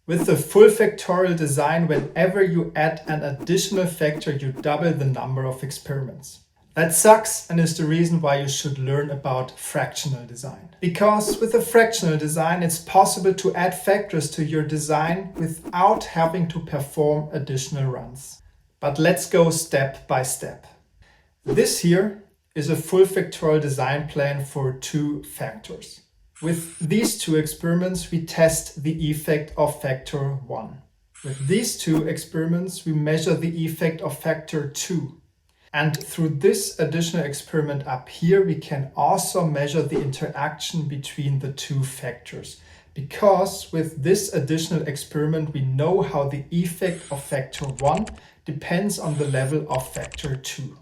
With the full factorial design, whenever you add an additional factor, you double the number of experiments. That sucks and is the reason why you should learn about fractional design. Because with a fractional design, it's possible to add factors to your design without having to perform additional runs. But let's go step by step. This here is a full factorial design plan for 2 factors. With these 2 experiments, we test the effect of factor 1. With these 2 experiments, we measure the effect of factor 2. And through this additional experiment up here, we can also measure the interaction between the 2 factors. Because with this additional experiment, we know how the effect of factor 1 depends on the level of factor 2.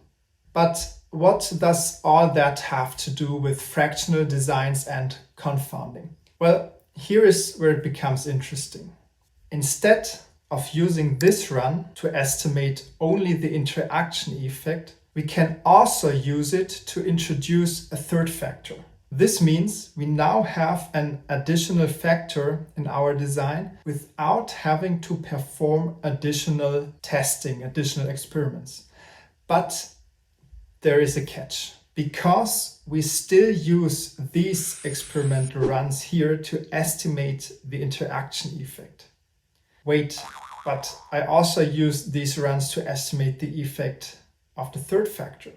But what does all that have to do with fractional designs and confounding? Well, here is where it becomes interesting. Instead of using this run to estimate only the interaction effect, we can also use it to introduce a 3rd factor. This means we now have an additional factor in our design without having to perform additional testing, additional experiments. But there is a catch, because we still use these experimental runs here to estimate the interaction effect. Wait, but I also use these runs to estimate the effect of the 3rd factor.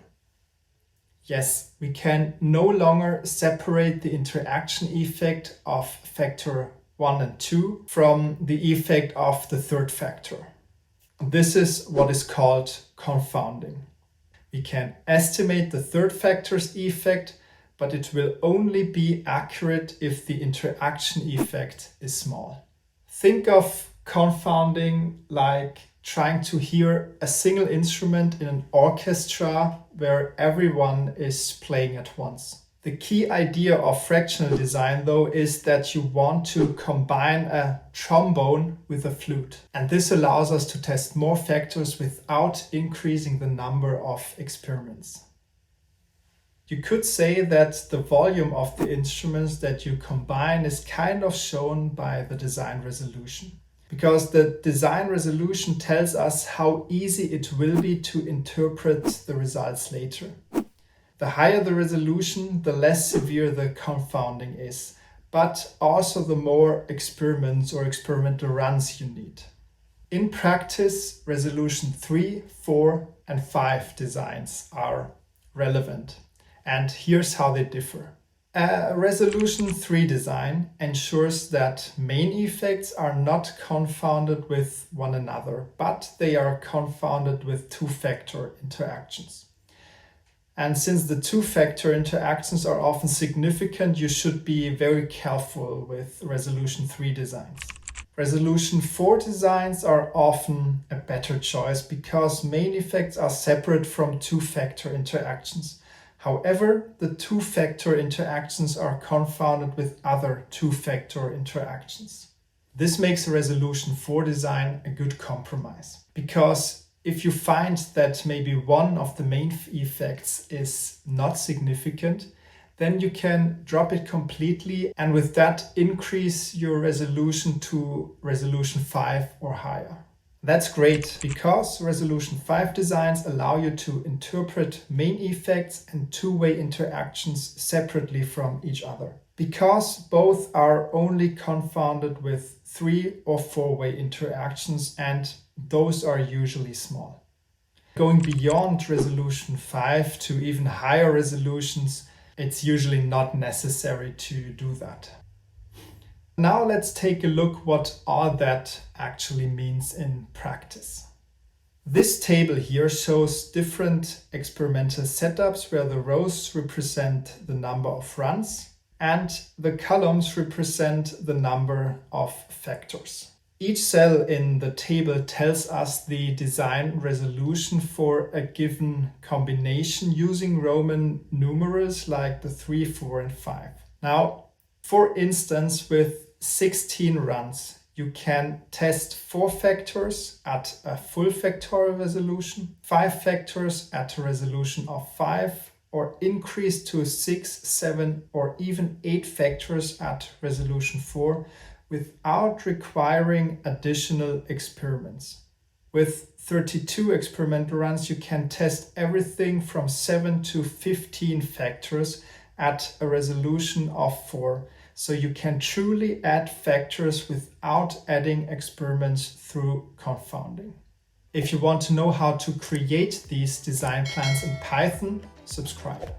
Yes, we can no longer separate the interaction effect of factor 1 and 2 from the effect of the 3rd factor. This is what is called confounding. We can estimate the 3rd factor's effect, but it will only be accurate if the interaction effect is small. Think of confounding like trying to hear a single instrument in an orchestra where everyone is playing at once. The key idea of fractional design, though, is that you want to combine a trombone with a flute. And this allows us to test more factors without increasing the number of experiments. You could say that the volume of the instruments that you combine is kind of shown by the design resolution. Because the design resolution tells us how easy it will be to interpret the results later. The higher the resolution, the less severe the confounding is, but also the more experiments or experimental runs you need. In practice, resolution 3, 4, and 5 designs are relevant, and here's how they differ. A resolution 3 design ensures that main effects are not confounded with one another, but they are confounded with 2-factor interactions. And since the 2-factor interactions are often significant, you should be very careful with resolution 3 designs. Resolution 4 designs are often a better choice because main effects are separate from 2-factor interactions. However, the 2-factor interactions are confounded with other 2-factor interactions. This makes a resolution 4 design a good compromise, because if you find that maybe one of the main effects is not significant, then you can drop it completely and with that increase your resolution to resolution 5 or higher. That's great because resolution 5 designs allow you to interpret main effects and 2-way interactions separately from each other, because both are only confounded with 3 or 4-way interactions, and those are usually small. Going beyond resolution 5 to even higher resolutions, it's usually not necessary to do that. Now let's take a look what all that actually means in practice. This table here shows different experimental setups where the rows represent the number of runs and the columns represent the number of factors. Each cell in the table tells us the design resolution for a given combination using Roman numerals like the 3, 4, and 5. Now, for instance, with 16 runs, you can test 4 factors at a full factorial resolution, 5 factors at a resolution of 5, or increase to 6, 7, or even 8 factors at resolution 4 without requiring additional experiments. With 32 experimental runs, you can test everything from 7 to 15 factors at a resolution of 4. So you can truly add factors without adding experiments through confounding. If you want to know how to create these design plans in Python, subscribe.